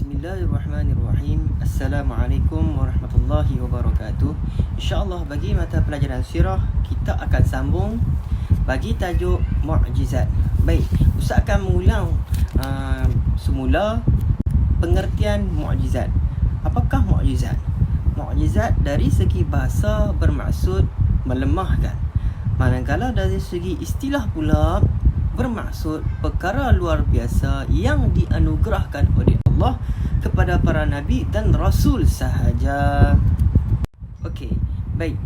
Bismillahirrahmanirrahim. Assalamualaikum warahmatullahi wabarakatuh. InsyaAllah bagi mata pelajaran sirah, kita akan sambung bagi tajuk Mu'jizat. Baik, Ustaz akan mengulang semula pengertian mu'jizat. Apakah mu'jizat? Mu'jizat dari segi bahasa bermaksud melemahkan, manakala dari segi istilah pula bermaksud perkara luar biasa yang dianugerahkan oleh Allah kepada para nabi dan rasul sahaja. Okey, baik.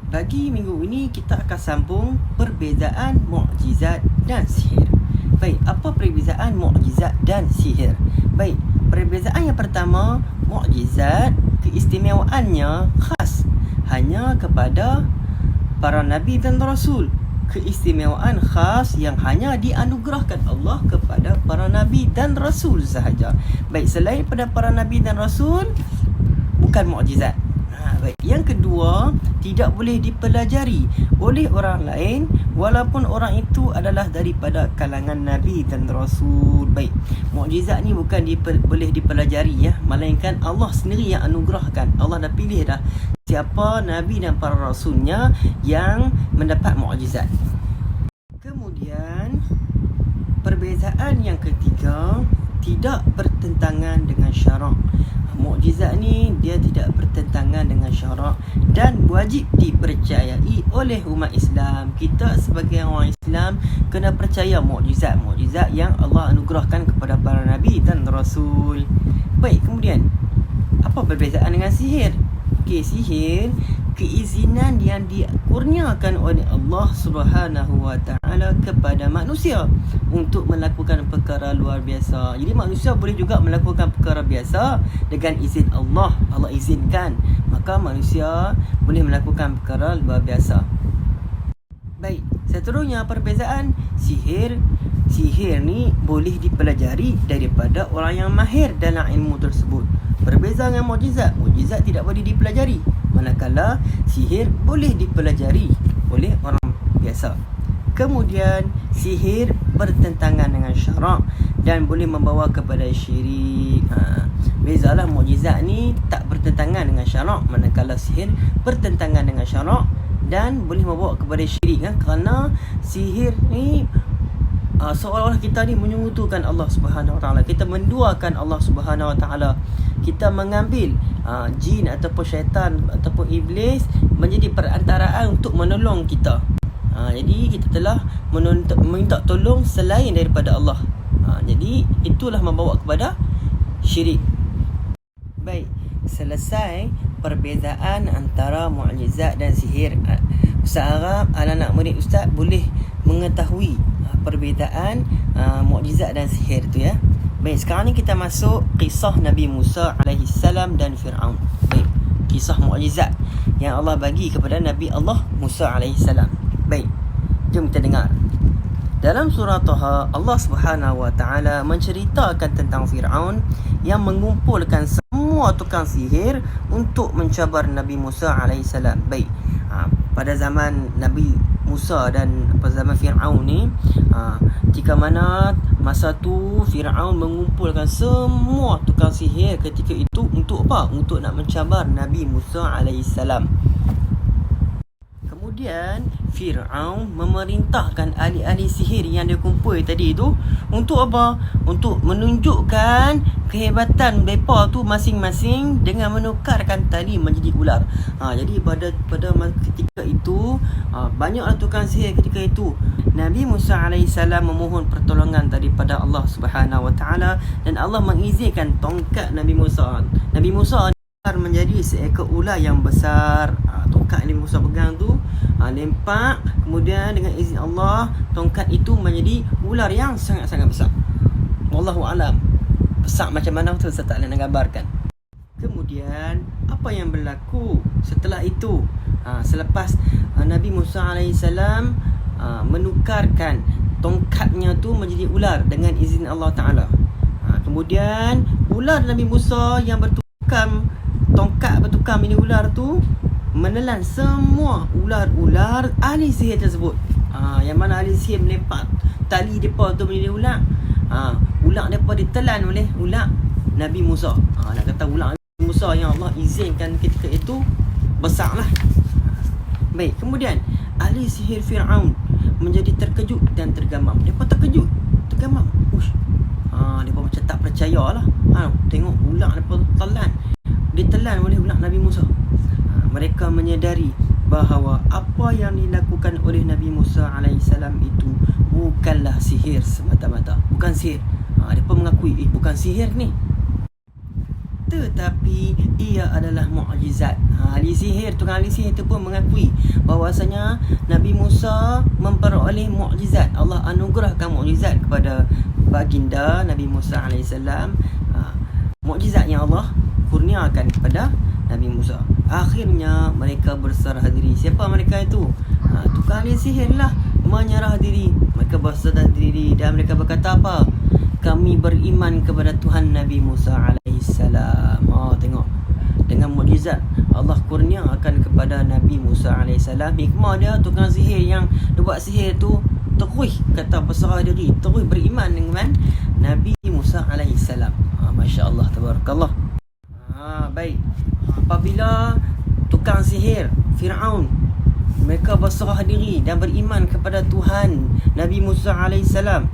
Bagi minggu ini kita akan sambung perbezaan mukjizat dan sihir. Baik, apa perbezaan mukjizat dan sihir? Baik, perbezaan yang pertama, mukjizat keistimewaannya khas hanya kepada para nabi dan rasul. Keistimewaan khas yang hanya dianugerahkan Allah kepada para nabi dan rasul sahaja. Baik, selain pada para nabi dan rasul, bukan mukjizat. Baik. Yang kedua, tidak boleh dipelajari oleh orang lain walaupun orang itu adalah daripada kalangan nabi dan rasul. Baik, mukjizat ni bukan boleh dipelajari ya, melainkan Allah sendiri yang anugerahkan. Allah dah pilih dah siapa nabi dan para rasulnya yang mendapat mukjizat. Kemudian perbezaan yang ketiga, tidak bertentangan dengan syarak. Mukjizat ni dia tidak bertentangan dengan syarak dan wajib dipercayai oleh umat Islam. Kita sebagai orang Islam kena percaya mukjizat yang Allah anugerahkan kepada para nabi dan rasul. Baik, kemudian apa perbezaan dengan sihir? Okey, sihir keizinan yang dikurniakan oleh Allah Subhanahu wa taala kepada manusia untuk melakukan perkara luar biasa. Jadi manusia boleh juga melakukan perkara biasa dengan izin Allah. Allah izinkan, maka manusia boleh melakukan perkara luar biasa. Baik, seterusnya perbezaan sihir. Sihir ni boleh dipelajari daripada orang yang mahir dalam ilmu tersebut. Berbeza dengan mukjizat. Mukjizat tidak boleh dipelajari, manakala sihir boleh dipelajari oleh orang biasa. Kemudian sihir bertentangan dengan syarak dan boleh membawa kepada syirik. Bezalah, mukjizat ni tak bertentangan dengan syarak, manakala sihir bertentangan dengan syarak dan boleh membawa kepada syirik. Kerana sihir ni seolah-olah kita ni menyekutukan Allah Subhanahu Wa Taala. Kita menduakan Allah Subhanahu Wa Taala. Kita mengambil jin ataupun syaitan ataupun iblis menjadi perantaraan untuk menolong kita. Jadi kita telah meminta tolong selain daripada Allah. Jadi itulah membawa kepada syirik. Baik, selesai perbezaan antara mukjizat dan sihir. Ustaz harap anak-anak murid Ustaz boleh mengetahui perbezaan mukjizat dan sihir tu ya. Baik, sekarang ni kita masuk kisah Nabi Musa alaihissalam dan Fir'aun. Baik, kisah mukjizat yang Allah bagi kepada Nabi Allah Musa alaihissalam. Baik, jom kita dengar. Dalam surah Taha, Allah Subhanahu wa taala menceritakan tentang Fir'aun yang mengumpulkan semua tukang sihir untuk mencabar Nabi Musa alaihissalam. Baik, pada zaman Nabi Musa dan pada zaman Fir'aun ni, jika mana masa tu Fir'aun mengumpulkan semua tukang sihir ketika itu untuk apa? Untuk nak mencabar Nabi Musa alaihissalam. Kemudian Fir'aun memerintahkan ahli-ahli sihir yang dia kumpul tadi tu untuk apa? Untuk menunjukkan kehebatan mereka tu masing-masing dengan menukarkan tali menjadi ular. Jadi pada ketika itu banyaklah tukang sihir ketika itu. Nabi Musa alaihissalam memohon pertolongan daripada Allah Subhanahu wa taala dan Allah mengizinkan tongkat Nabi Musa. Nabi Musa menjadi seekor ular yang besar. Tongkat Nabi Musa pegang tu lempak, kemudian dengan izin Allah tongkat itu menjadi ular yang sangat-sangat besar. Wallahu alam besar macam mana tu saya tak boleh nak gambarkan. Kemudian apa yang berlaku setelah itu? Selepas Nabi Musa alaihissalam menukarkan tongkatnya tu menjadi ular dengan izin Allah Ta'ala. Kemudian ular Nabi Musa yang bertukar, tongkat bertukar menjadi ular tu menelan semua ular-ular ahli sihir tersebut. Yang mana ahli sihir melempak tali mereka tu menjadi ular. Ular mereka ditelan oleh ular Nabi Musa. Nak kata ulang Nabi Musa yang Allah izinkan ketika itu besarlah. Baik, kemudian ahli sihir Fir'aun menjadi terkejut dan tergamam. Mereka terkejut, tergamam. Ush. Mereka macam tak percayalah. Tengok ulang mereka telan. Ditelan oleh ulang Nabi Musa. Mereka menyedari bahawa apa yang dilakukan oleh Nabi Musa alaihissalam itu bukanlah sihir semata-mata. Bukan sihir. Mereka mengakui, bukan sihir ni, tetapi ia adalah mukjizat. Ahli sihir, tukang ahli sihir itu pun mengakui bahawasanya Nabi Musa memperoleh mukjizat. Allah anugerahkan mukjizat kepada baginda Nabi Musa alaihissalam. Mukjizat yang Allah kurniakan kepada Nabi Musa. Akhirnya mereka berserah diri. Siapa mereka itu? Tukang ahli sihir lah, menyerah diri. Mereka berserah diri dan mereka berkata apa? Kami beriman kepada Tuhan Nabi Musa alaihissalam. Tengok, dengan mukjizat Allah kurniakan kepada Nabi Musa alaihissalam. Hikmah dia, tukang sihir yang dia buat sihir tu terus kata berserah diri, terus beriman dengan Nabi Musa alaihissalam. Masya Allah, tabarakallah. Baik, apabila tukang sihir Fir'aun mereka berserah diri dan beriman kepada Tuhan Nabi Musa alaihissalam,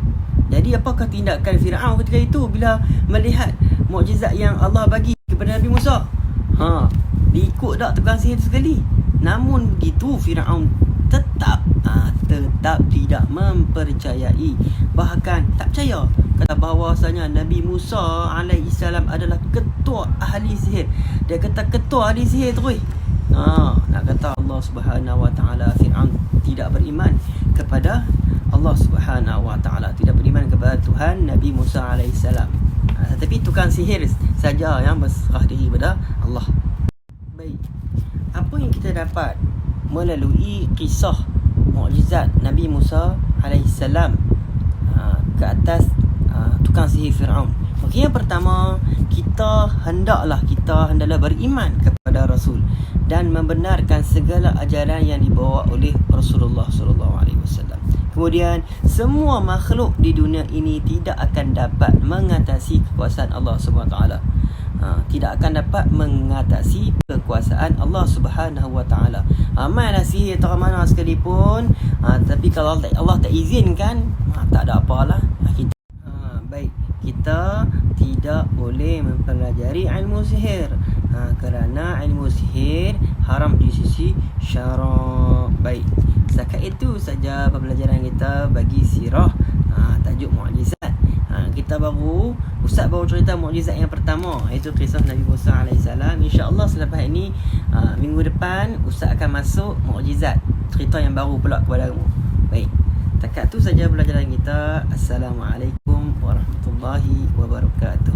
jadi apakah tindakan Fir'aun ketika itu bila melihat mukjizat yang Allah bagi kepada Nabi Musa? Diikut tak tukang sihir itu sekali? Namun begitu Fir'aun tetap tidak mempercayai, bahkan tak percaya, kata bahawasanya Nabi Musa alaihissalam adalah ketua ahli sihir. Dia kata ketua ahli sihir terus. Nak kata Allah Subhanahu Wa Taala, Fir'aun tidak beriman kepada Allah Subhanahu Wa Taala, tidak beriman kepada Tuhan Nabi Musa alaihissalam. Tapi tukang sihir saja yang berserah diri kepada Allah. Baik, apa yang kita dapat melalui kisah mukjizat Nabi Musa alaihissalam ke atas tukang sihir Fir'aun? Okey, yang pertama, kita hendaklah beriman kepada Rasul dan membenarkan segala ajaran yang dibawa oleh Rasulullah sallallahu alaihi wasallam. Kemudian, semua makhluk di dunia ini tidak akan dapat mengatasi kekuasaan Allah Subhanahu Wa Taala. Tidak akan dapat mengatasi kekuasaan Allah Subhanahu Wa Taala. Mainlah sihir tak mana sekalipun, tapi kalau Allah tak izinkan, tak ada apalah. Baik, kita tidak boleh mempelajari ilmu sihir kerana ilmu sihir haram di sisi syarak. Baik, setakat itu saja pembelajaran kita bagi sirah tajuk mukjizat. Kita Ustaz baru cerita mukjizat yang pertama, iaitu kisah Nabi Musa alaihissalam. InsyaAllah selepas ini minggu depan Ustaz akan masuk mukjizat, cerita yang baru pula kepada kamu. Baik, setakat itu saja pelajaran kita. Assalamualaikum warahmatullahi wabarakatuh.